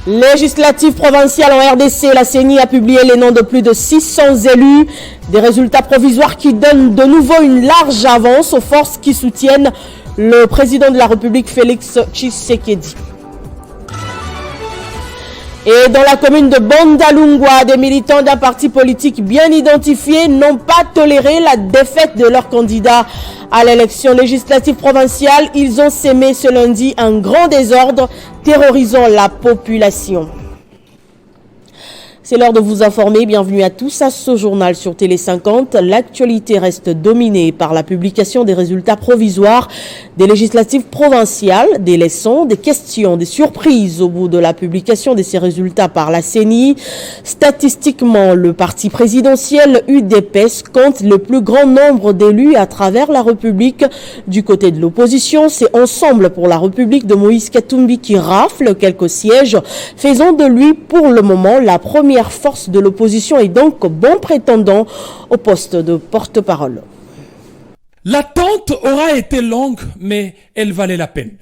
Législative provinciale en RDC, la CENI a publié les noms de plus de 600 élus. Des résultats provisoires qui donnent de nouveau une large avance aux forces qui soutiennent le président de la République, Félix Tshisekedi. Et dans la commune de Bandalungwa, des militants d'un parti politique bien identifié n'ont pas toléré la défaite de leur candidat à l'élection législative provinciale. Ils ont sémé ce lundi un grand désordre terrorisant la population. C'est l'heure de vous informer. Bienvenue à tous à ce journal sur Télé 50. L'actualité reste dominée par la publication des résultats provisoires des législatives provinciales, des leçons, des questions, des surprises au bout de la publication de ces résultats par la CENI. Statistiquement, le parti présidentiel UDPS compte le plus grand nombre d'élus à travers la République. Du côté de l'opposition, c'est Ensemble pour la République de Moïse Katumbi qui rafle quelques sièges, faisant de lui pour le moment la première force de l'opposition et donc bon prétendant au poste de porte-parole. L'attente aura été longue, mais elle valait la peine.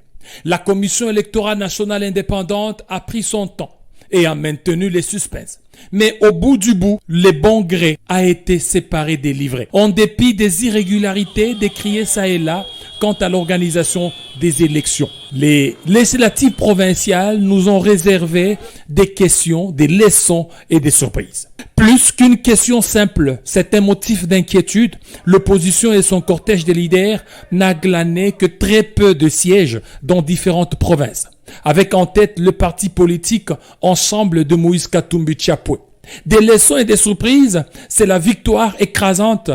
La Commission électorale nationale indépendante a pris son temps et a maintenu les suspens. Mais au bout du bout, le bon gré a été séparé des livrets. En dépit des irrégularités décriées ça et là quant à l'organisation des élections. Les législatives provinciales nous ont réservé des questions, des leçons et des surprises. Plus qu'une question simple, c'est un motif d'inquiétude. L'opposition et son cortège de leaders n'a glané que très peu de sièges dans différentes provinces, avec en tête le parti politique Ensemble de Moïse Katumbi Tchapoué. Des leçons et des surprises, c'est la victoire écrasante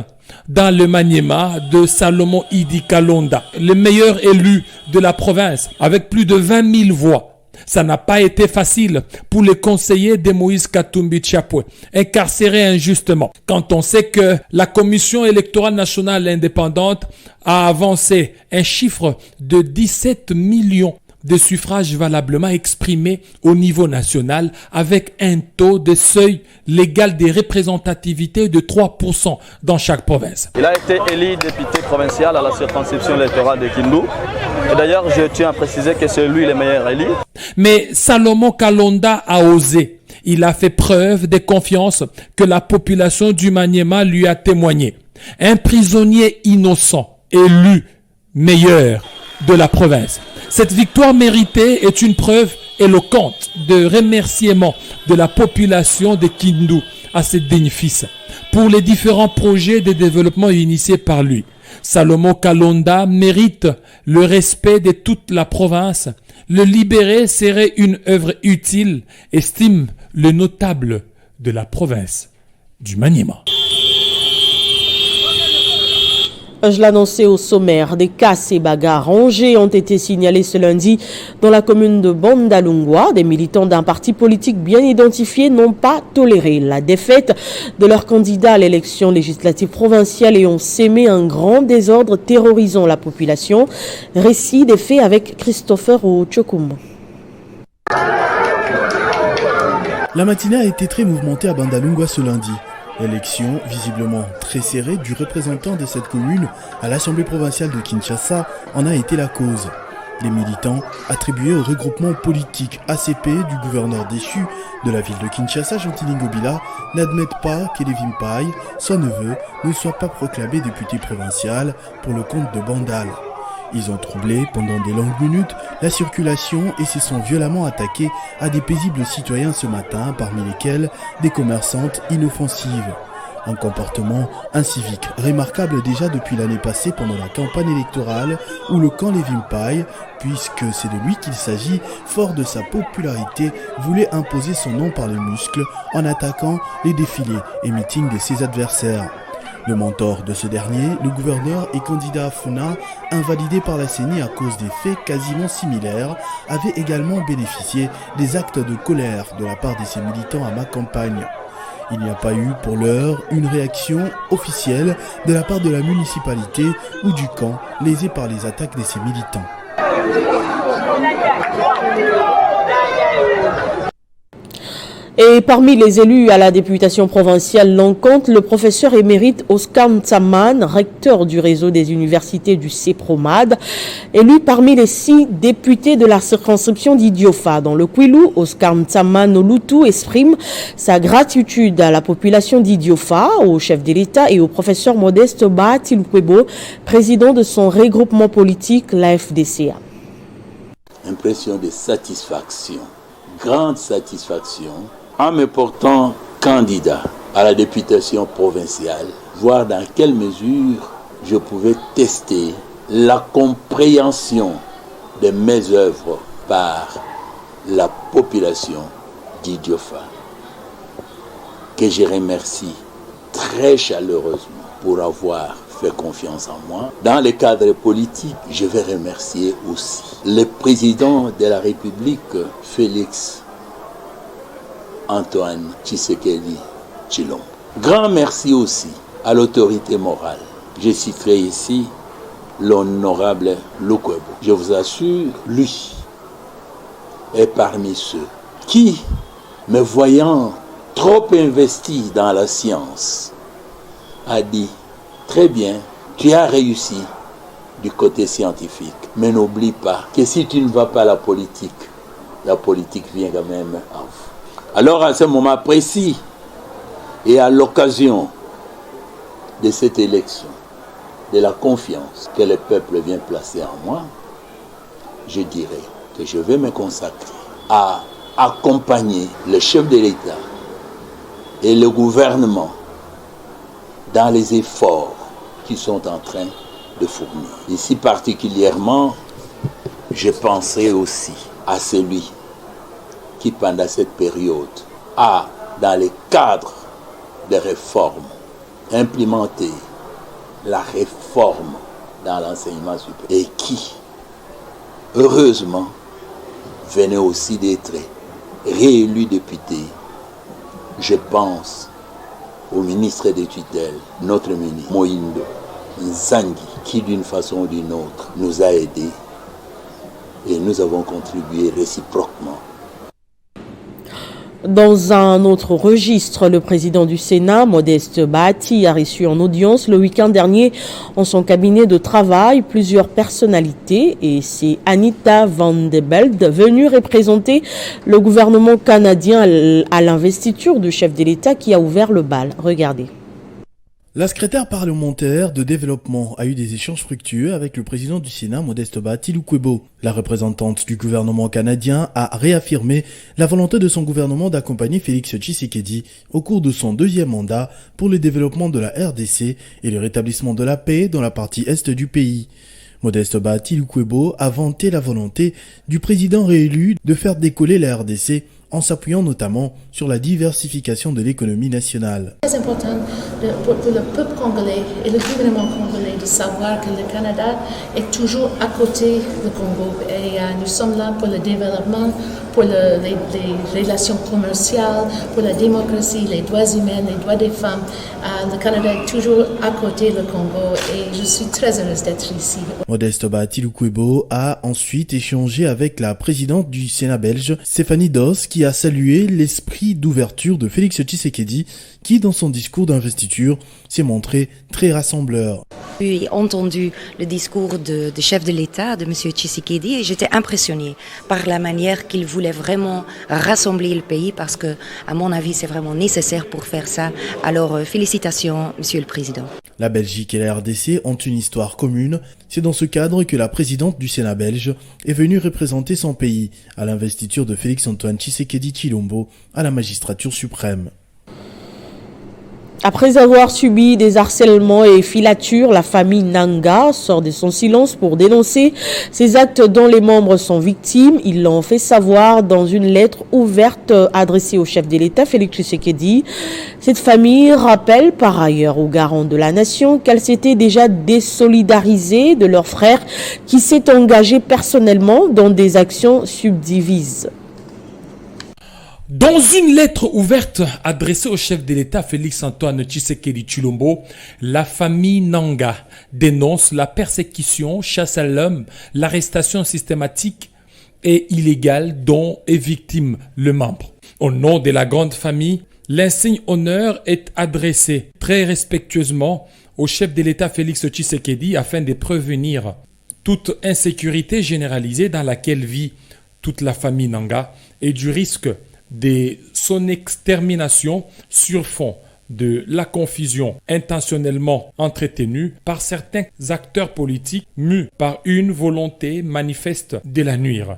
dans le Maniema de Salomon Idi Kalonda, le meilleur élu de la province, avec plus de 20 000 voix. Ça n'a pas été facile pour les conseillers de Moïse Katumbi Tchapoué, incarcérés injustement. Quand on sait que la Commission électorale nationale indépendante a avancé un chiffre de 17 millions de suffrages valablement exprimés au niveau national avec un taux de seuil légal des représentativités de 3% dans chaque province. Il a été élu député provincial à la circonscription électorale de Kindu. Et d'ailleurs, je tiens à préciser que c'est lui le meilleur élu. Mais Salomon Kalonda a osé. Il a fait preuve de confiance que la population du Maniema lui a témoigné. Un prisonnier innocent, élu meilleur de la province. Cette victoire méritée est une preuve éloquente de remerciement de la population de Kindu à ce digne fils pour les différents projets de développement initiés par lui. Salomon Kalonda mérite le respect de toute la province. Le libérer serait une œuvre utile, estime le notable de la province du Maniema. Je l'annonçais au sommaire, des casses et bagarres rangées ont été signalés ce lundi dans la commune de Bandalungwa. Des militants d'un parti politique bien identifié n'ont pas toléré la défaite de leur candidat à l'élection législative provinciale et ont sémé un grand désordre terrorisant la population. Récit des faits avec Christopher Ochokum. La matinée a été très mouvementée à Bandalungwa ce lundi. L'élection, visiblement très serrée, du représentant de cette commune à l'Assemblée provinciale de Kinshasa en a été la cause. Les militants, attribués au regroupement politique ACP du gouverneur déchu de la ville de Kinshasa, Gentilin Gobila, n'admettent pas qu'Elevim Pai, son neveu, ne soit pas proclamé député provincial pour le compte de Bandal. Ils ont troublé pendant des longues minutes la circulation et se sont violemment attaqués à des paisibles citoyens ce matin, parmi lesquels des commerçantes inoffensives. Un comportement incivique remarquable déjà depuis l'année passée pendant la campagne électorale où le camp Elevim Pai, puisque c'est de lui qu'il s'agit, fort de sa popularité, voulait imposer son nom par les muscles en attaquant les défilés et meetings de ses adversaires. Le mentor de ce dernier, le gouverneur et candidat à Funa, invalidé par la CENI à cause des faits quasiment similaires, avait également bénéficié des actes de colère de la part de ses militants à ma campagne. Il n'y a pas eu pour l'heure une réaction officielle de la part de la municipalité ou du camp lésé par les attaques de ses militants. Et parmi les élus à la députation provinciale, l'on compte le professeur émérite Oscar Ntsaman, recteur du réseau des universités du CEPROMAD. Élu parmi les 6 députés de la circonscription d'Idiofa dans le Kwilu, Oscar Ntsaman Olutu exprime sa gratitude à la population d'Idiofa, au chef de l'État et au professeur Modeste Bahati Lukwebo, président de son regroupement politique, la FDCA. Impression de satisfaction, grande satisfaction, en me portant candidat à la députation provinciale, voir dans quelle mesure je pouvais tester la compréhension de mes œuvres par la population d'Idiofa, que je remercie très chaleureusement pour avoir fait confiance en moi. Dans le cadre politique, je vais remercier aussi le président de la République, Félix Antoine Tshisekedi Tshilombo. Grand merci aussi à l'autorité morale. Je citerai ici l'honorable Lukwebo. Je vous assure, lui est parmi ceux qui, me voyant trop investi dans la science, a dit: très bien, tu as réussi du côté scientifique, mais n'oublie pas que si tu ne vas pas à la politique vient quand même à vous. Alors à ce moment précis et à l'occasion de cette élection, de la confiance que le peuple vient placer en moi, je dirais que je vais me consacrer à accompagner le chef de l'État et le gouvernement dans les efforts qu'ils sont en train de fournir. Ici particulièrement, je penserai aussi à celui qui, pendant cette période, a, dans le cadre des réformes, implémenté la réforme dans l'enseignement supérieur et qui, heureusement, venait aussi d'être réélu député. Je pense au ministre des tutelles, notre ministre, Moïndo Nzangi, qui d'une façon ou d'une autre nous a aidés et nous avons contribué réciproquement. Dans un autre registre, le président du Sénat, Modeste Bahati, a reçu en audience le week-end dernier en son cabinet de travail plusieurs personnalités et c'est Anita Van de Belt venue représenter le gouvernement canadien à l'investiture du chef de l'État qui a ouvert le bal. Regardez. La secrétaire parlementaire de développement a eu des échanges fructueux avec le président du Sénat, Modeste Bahati Lukwebo. La représentante du gouvernement canadien a réaffirmé la volonté de son gouvernement d'accompagner Félix Tshisekedi au cours de son 2e mandat pour le développement de la RDC et le rétablissement de la paix dans la partie est du pays. Modeste Bahati Lukwebo a vanté la volonté du président réélu de faire décoller la RDC en s'appuyant notamment sur la diversification de l'économie nationale. C'est important pour le peuple congolais et le gouvernement congolais de savoir que le Canada est toujours à côté du Congo et nous sommes là pour le développement, pour les relations commerciales, pour la démocratie, les droits humains, les droits des femmes. Le Canada est toujours à côté du Congo et je suis très heureuse d'être ici. Modeste Bahati Lukwebo a ensuite échangé avec la présidente du Sénat belge, Stéphanie Doss, qui a salué l'esprit d'ouverture de Félix Tshisekedi, qui dans son discours d'investiture s'est montré très rassembleur. J'ai entendu le discours du chef de l'État, de M. Tshisekedi, et j'étais impressionnée par la manière qu'il voulait vraiment rassembler le pays parce que, à mon avis, c'est vraiment nécessaire pour faire ça. Alors, félicitations, Monsieur le Président. La Belgique et la RDC ont une histoire commune. C'est dans ce cadre que la présidente du Sénat belge est venue représenter son pays à l'investiture de Félix Antoine Tshisekedi Tshilombo à la magistrature suprême. Après avoir subi des harcèlements et filatures, la famille Nanga sort de son silence pour dénoncer ces actes dont les membres sont victimes. Ils l'ont fait savoir dans une lettre ouverte adressée au chef de l'État, Félix Tshisekedi. Cette famille rappelle par ailleurs aux garants de la nation qu'elle s'était déjà désolidarisée de leur frère qui s'est engagé personnellement dans des actions subdivises. Dans une lettre ouverte adressée au chef de l'État Félix Antoine Tshisekedi Tshilombo, la famille Nanga dénonce la persécution, chasse à l'homme, l'arrestation systématique et illégale dont est victime le membre. Au nom de la grande famille, l'insigne honneur est adressé très respectueusement au chef de l'État Félix Tshisekedi afin de prévenir toute insécurité généralisée dans laquelle vit toute la famille Nanga et du risque de son extermination sur fond de la confusion intentionnellement entretenue par certains acteurs politiques mus par une volonté manifeste de la nuire.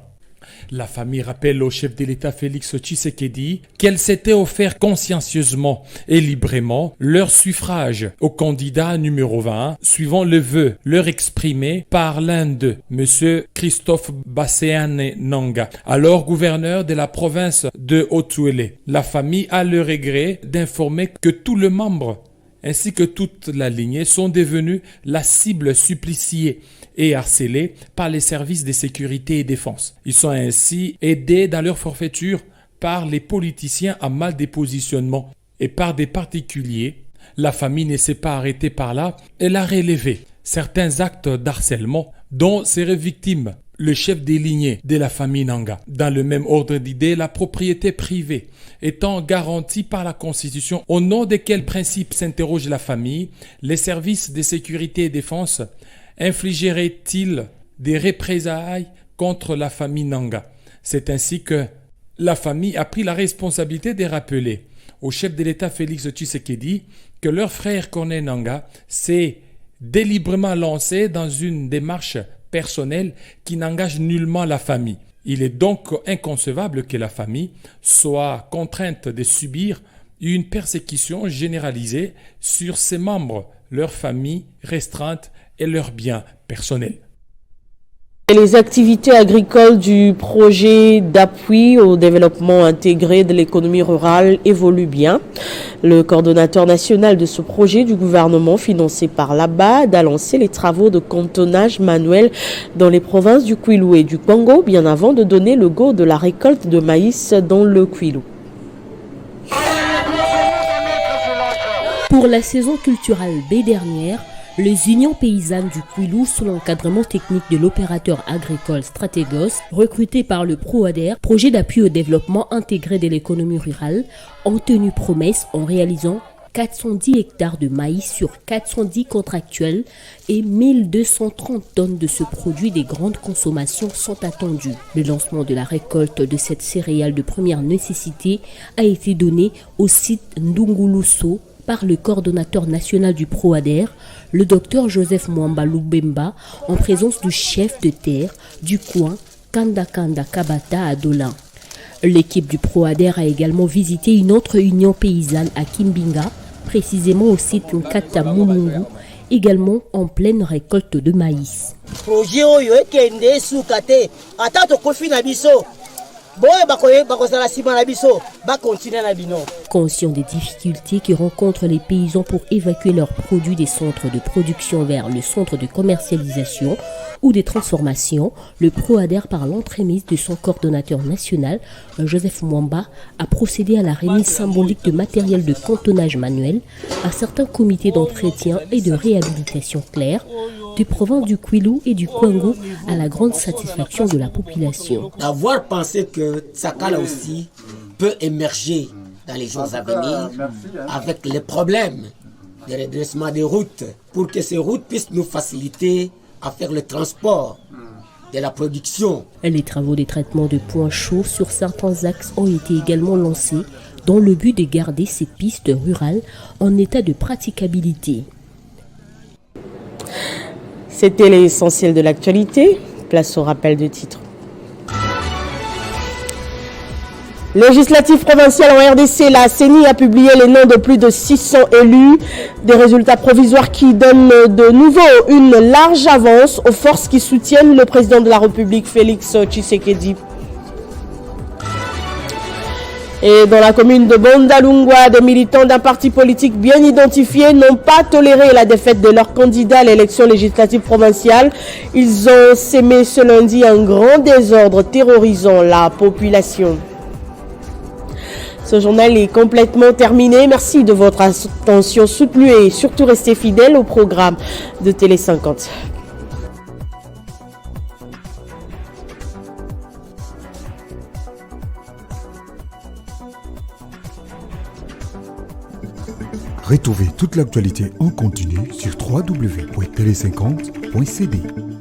La famille rappelle au chef de l'État Félix Tshisekedi qu'elle s'était offert consciencieusement et librement leur suffrage au candidat numéro 20, suivant le vœu leur exprimé par l'un d'eux, M. Christophe Basséane Nanga, alors gouverneur de la province de Haut-Uélé. La famille a le regret d'informer que tous les membres ainsi que toute la lignée sont devenus la cible suppliciée et harcelés par les services de sécurité et défense. Ils sont ainsi aidés dans leur forfaiture par les politiciens à mal dépositionnement et par des particuliers. La famille ne s'est pas arrêtée par là, elle a relevé certains actes d'harcèlement dont serait victime le chef des lignées de la famille Nanga. Dans le même ordre d'idées, la propriété privée étant garantie par la Constitution, au nom de quels principes s'interroge la famille, les services de sécurité et défense infligeraient-ils des représailles contre la famille Nanga? C'est ainsi que la famille a pris la responsabilité de rappeler au chef de l'État Félix Tshisekedi que leur frère Corneille Nanga s'est délibérément lancé dans une démarche personnelle qui n'engage nullement la famille. Il est donc inconcevable que la famille soit contrainte de subir une persécution généralisée sur ses membres, leurs familles restreintes et leurs biens personnels. Les activités agricoles du projet d'appui au développement intégré de l'économie rurale évoluent bien. Le coordonnateur national de ce projet du gouvernement financé par l'ABAD a lancé les travaux de cantonnage manuel dans les provinces du Kwilu et du Congo bien avant de donner le go de la récolte de maïs dans le Kwilu. Pour la saison culturelle baie dernière, les unions paysannes du Kwilu, sous l'encadrement technique de l'opérateur agricole Stratégos, recruté par le PROADER, projet d'appui au développement intégré de l'économie rurale, ont tenu promesse en réalisant 410 hectares de maïs sur 410 contractuels et 1230 tonnes de ce produit des grandes consommations sont attendues. Le lancement de la récolte de cette céréale de première nécessité a été donné au site Ndunguluso par le coordonnateur national du PROADER, le docteur Joseph Mwamba Lubemba, en présence du chef de terre du coin Kanda Kabata à Dolin. L'équipe du PROADER a également visité une autre union paysanne à Kimbinga, précisément au site Nkata Mulungu, également en pleine récolte de maïs. Projet oyo ekende sukate ata to kofi na biso. Conscient des difficultés que rencontrent les paysans pour évacuer leurs produits des centres de production vers le centre de commercialisation ou de transformation, le PROADER, par l'entremise de son coordonnateur national, Joseph Mwamba, a procédé à la remise symbolique de matériel de cantonnage manuel à certains comités d'entretien et de réhabilitation clairs des provinces du Kwilu et du Congo, à la grande satisfaction de la population. D'avoir pensé que Sakala aussi peut émerger dans les jours à venir avec les problèmes de redressement des routes, pour que ces routes puissent nous faciliter à faire le transport de la production. Les travaux de traitement de points chauds sur certains axes ont été également lancés dans le but de garder ces pistes rurales en état de praticabilité. C'était l'essentiel de l'actualité. Place au rappel de titres. Législative provinciale en RDC, la CENI a publié les noms de plus de 600 élus. Des résultats provisoires qui donnent de nouveau une large avance aux forces qui soutiennent le président de la République, Félix Tshisekedi. Et dans la commune de Bondalungwa, des militants d'un parti politique bien identifié n'ont pas toléré la défaite de leur candidat à l'élection législative provinciale. Ils ont sémé ce lundi un grand désordre terrorisant la population. Ce journal est complètement terminé. Merci de votre attention soutenue et surtout restez fidèles au programme de Télé 50. Retrouvez toute l'actualité en continu sur www.tele50.cd.